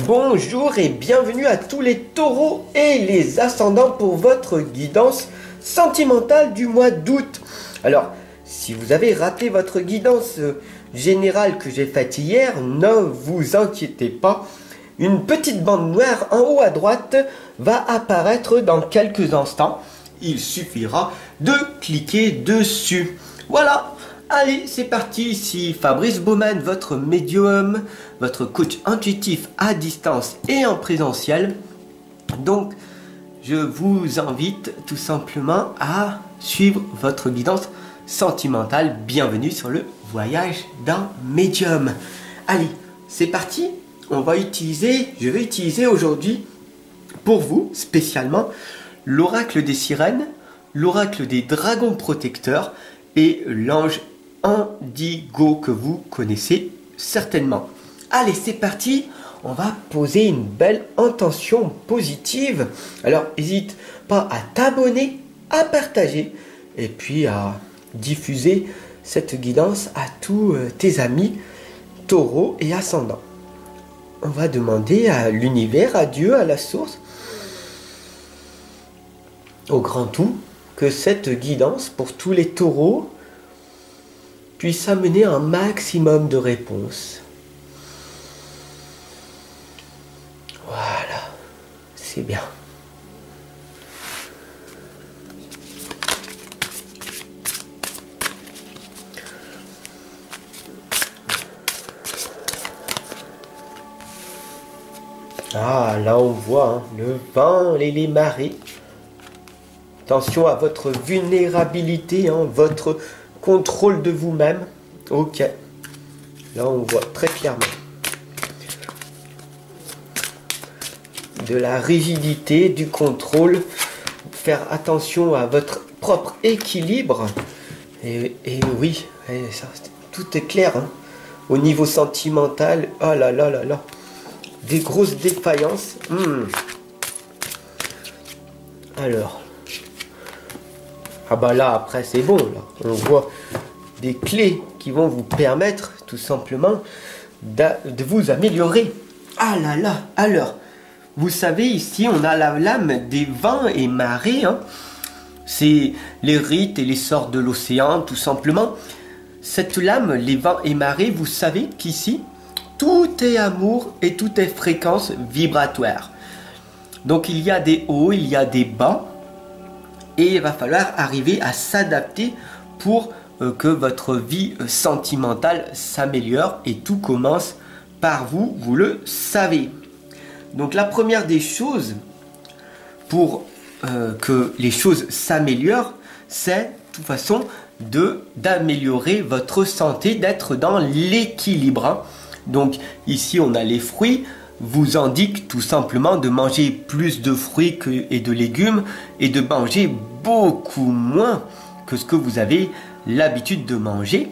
Bonjour et bienvenue à tous les taureaux et les ascendants pour votre guidance sentimentale du mois d'août. Alors, si vous avez raté votre guidance générale que j'ai faite hier, ne vous inquiétez pas. Une petite bande noire en haut à droite va apparaître dans quelques instants. Il suffira de cliquer dessus. Voilà. Allez, c'est parti, ici Fabrice Baumann, votre médium, votre coach intuitif à distance et en présentiel. Donc, je vous invite tout simplement à suivre votre guidance sentimentale. Bienvenue sur le voyage d'un médium. Allez, c'est parti. Je vais utiliser aujourd'hui pour vous spécialement l'oracle des sirènes, l'oracle des dragons protecteurs et l'ange Indigo que vous connaissez certainement. Allez, c'est parti. On va poser une belle intention positive. Alors, n'hésite pas à t'abonner, à partager et puis à diffuser cette guidance à tous tes amis taureaux et ascendants. On va demander à l'univers, à Dieu, à la source, au grand tout, que cette guidance pour tous les taureaux puisse amener un maximum de réponses. Voilà, c'est bien. Ah, là on voit le vent et les marées. Attention à votre vulnérabilité, votre contrôle de vous-même. Ok. Là, on voit très clairement. De la rigidité, du contrôle. Faire attention à votre propre équilibre. Et oui, tout est clair. Au niveau sentimental, oh là là là là. Des grosses défaillances. Alors. Ah bah là, après, c'est bon. Là. On voit des clés qui vont vous permettre, tout simplement, de vous améliorer. Ah là là. Alors, vous savez, ici, on a la lame des vents et marées. C'est les rites et les sorts de l'océan, tout simplement. Cette lame, les vents et marées, vous savez qu'ici, tout est amour et tout est fréquence vibratoire. Donc, il y a des hauts, il y a des bas. Et il va falloir arriver à s'adapter pour que votre vie sentimentale s'améliore. Et tout commence par vous, vous le savez. Donc la première des choses pour que les choses s'améliorent, c'est de toute façon d'améliorer votre santé, d'être dans l'équilibre. Donc ici on a les fruits. Vous indique tout simplement de manger plus de fruits et de légumes et de manger beaucoup moins que ce que vous avez l'habitude de manger.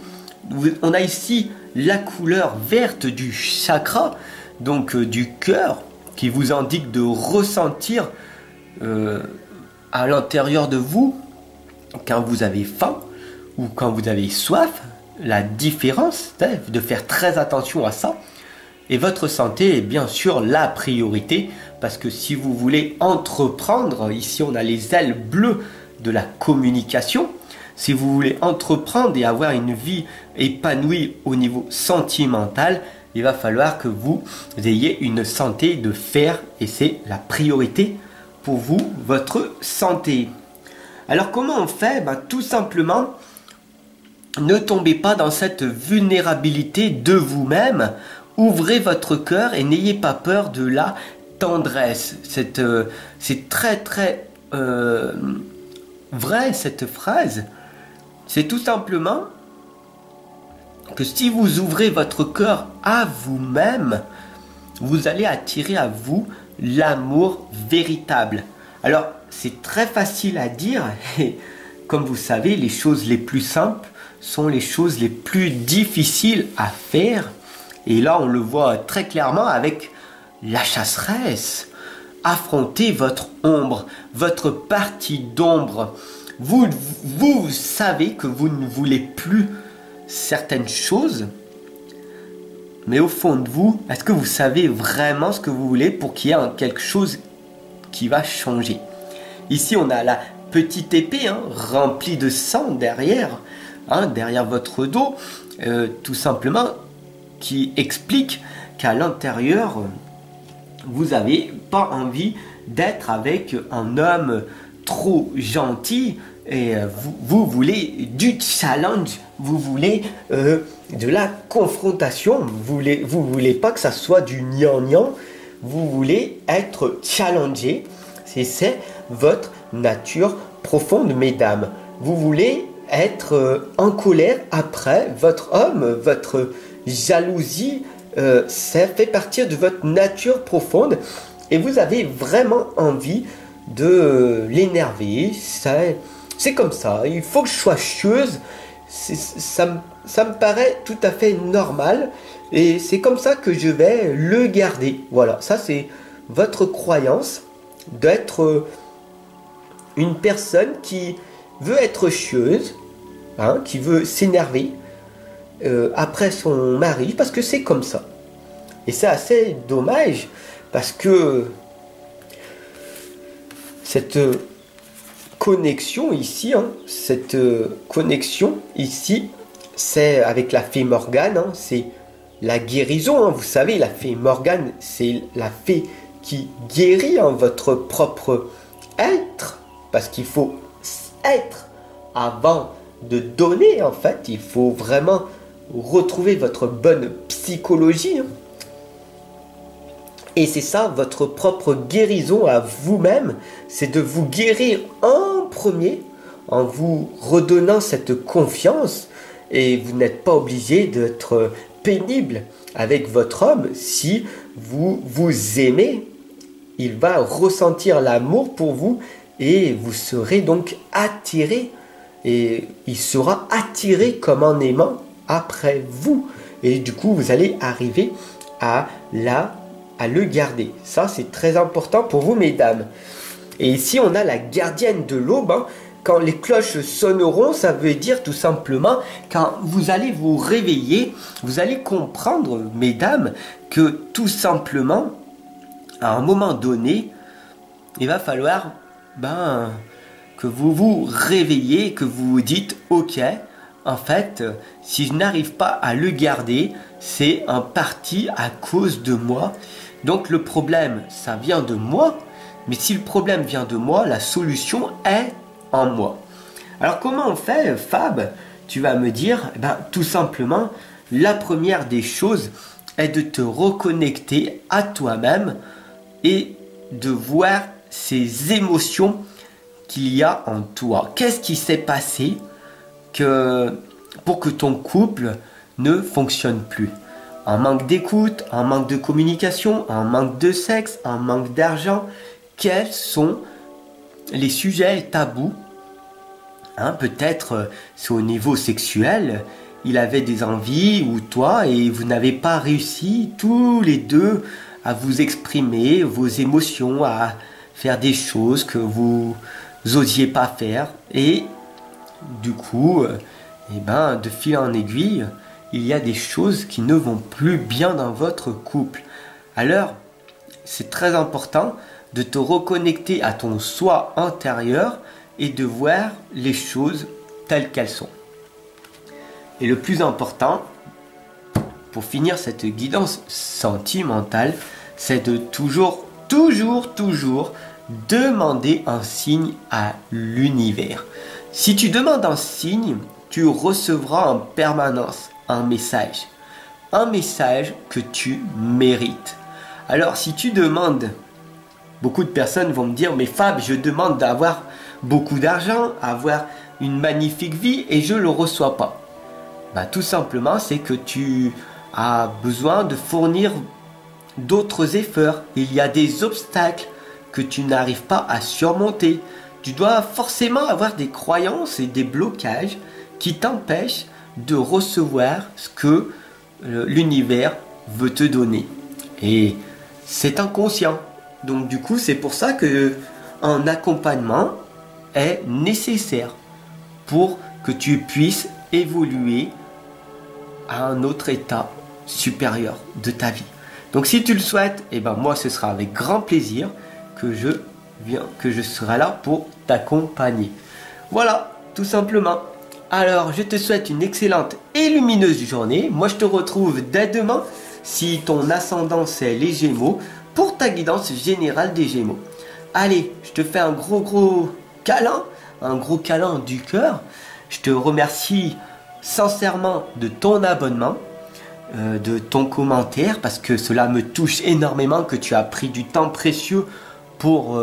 On a ici la couleur verte du chakra, donc du cœur, qui vous indique de ressentir à l'intérieur de vous, quand vous avez faim ou quand vous avez soif, la différence, de faire très attention à ça. Et votre santé est bien sûr la priorité, parce que si vous voulez entreprendre, ici on a les ailes bleues de la communication, si vous voulez entreprendre et avoir une vie épanouie au niveau sentimental, il va falloir que vous ayez une santé de fer, et c'est la priorité pour vous, votre santé. Alors comment on fait? Tout simplement, ne tombez pas dans cette vulnérabilité de vous-même. Ouvrez votre cœur et n'ayez pas peur de la tendresse. C'est très très vrai cette phrase. C'est tout simplement que si vous ouvrez votre cœur à vous-même, vous allez attirer à vous l'amour véritable. Alors c'est très facile à dire et comme vous savez, les choses les plus simples sont les choses les plus difficiles à faire. Et là, on le voit très clairement avec la chasseresse. Affrontez votre ombre, votre partie d'ombre. Vous savez que vous ne voulez plus certaines choses. Mais au fond de vous, est-ce que vous savez vraiment ce que vous voulez pour qu'il y ait quelque chose qui va changer? Ici, on a la petite épée remplie de sang derrière, derrière votre dos, tout simplement, qui explique qu'à l'intérieur, vous n'avez pas envie d'être avec un homme trop gentil et vous voulez du challenge, vous voulez de la confrontation, vous voulez pas que ça soit du gnangnan, vous voulez être challengé, c'est votre nature profonde, mesdames. Vous voulez être en colère après votre homme, votre jalousie, ça fait partie de votre nature profonde et vous avez vraiment envie de l'énerver. C'est comme ça, il faut que je sois chieuse, ça me paraît tout à fait normal et c'est comme ça que je vais le garder. Voilà, ça c'est votre croyance d'être une personne qui veut être chieuse, qui veut s'énerver après son mari, parce que c'est comme ça. Et c'est assez dommage, parce que cette connexion ici, c'est avec la fée Morgane, c'est la guérison. Vous savez, la fée Morgane, c'est la fée qui guérit votre propre être, parce qu'il faut être avant de donner. En fait, il faut vraiment retrouver votre bonne psychologie. Et c'est ça, votre propre guérison à vous-même, c'est de vous guérir en premier, en vous redonnant cette confiance. Et vous n'êtes pas obligé d'être pénible avec votre homme. Si vous vous aimez, il va ressentir l'amour pour vous et vous serez donc attiré. Et il sera attiré comme en aimant après vous. Et du coup, vous allez arriver à le garder. Ça, c'est très important pour vous, mesdames. Et ici, on a la gardienne de l'aube. Quand les cloches sonneront, ça veut dire tout simplement, quand vous allez vous réveiller, vous allez comprendre, mesdames, que tout simplement, à un moment donné, il va falloir que vous vous réveillez, que vous vous dites, ok, en fait, si je n'arrive pas à le garder, c'est en partie à cause de moi. Donc le problème, ça vient de moi, mais si le problème vient de moi, la solution est en moi. Alors comment on fait, Fab? Tu vas me dire, tout simplement, la première des choses est de te reconnecter à toi-même et de voir ces émotions qu'il y a en toi. Qu'est-ce qui s'est passé pour que ton couple ne fonctionne plus? Un manque d'écoute, un manque de communication, un manque de sexe, un manque d'argent. Quels sont les sujets tabous? Peut-être c'est au niveau sexuel, il avait des envies ou toi et vous n'avez pas réussi tous les deux à vous exprimer vos émotions, à faire des choses que vous n'osiez pas faire et du coup, de fil en aiguille, il y a des choses qui ne vont plus bien dans votre couple. Alors, c'est très important de te reconnecter à ton soi intérieur et de voir les choses telles qu'elles sont. Et le plus important, pour finir cette guidance sentimentale, c'est de toujours demander un signe à l'univers. Si tu demandes un signe, tu recevras en permanence un message que tu mérites. Alors si tu demandes, beaucoup de personnes vont me dire, mais Fab, je demande d'avoir beaucoup d'argent, avoir une magnifique vie et je ne le reçois pas. Tout simplement, c'est que tu as besoin de fournir d'autres efforts. Il y a des obstacles que tu n'arrives pas à surmonter. Tu dois forcément avoir des croyances et des blocages qui t'empêchent de recevoir ce que l'univers veut te donner. Et c'est inconscient. Donc du coup, c'est pour ça que un accompagnement est nécessaire pour que tu puisses évoluer à un autre état supérieur de ta vie. Donc si tu le souhaites, et ben moi ce sera avec grand plaisir que je serai là pour t'accompagner. Voilà, tout simplement. Alors je te souhaite une excellente et lumineuse journée. Moi je te retrouve dès demain si ton ascendant c'est les Gémeaux pour ta guidance générale des Gémeaux. Allez, je te fais un gros câlin, un gros câlin du cœur. Je te remercie sincèrement de ton abonnement, de ton commentaire, parce que cela me touche énormément que tu as pris du temps précieux pour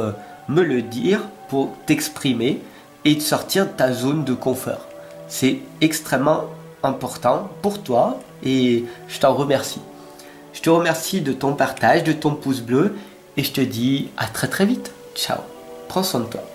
me le dire, pour t'exprimer et de sortir de ta zone de confort. C'est extrêmement important pour toi et je t'en remercie. Je te remercie de ton partage, de ton pouce bleu et je te dis à très vite. Ciao, prends soin de toi.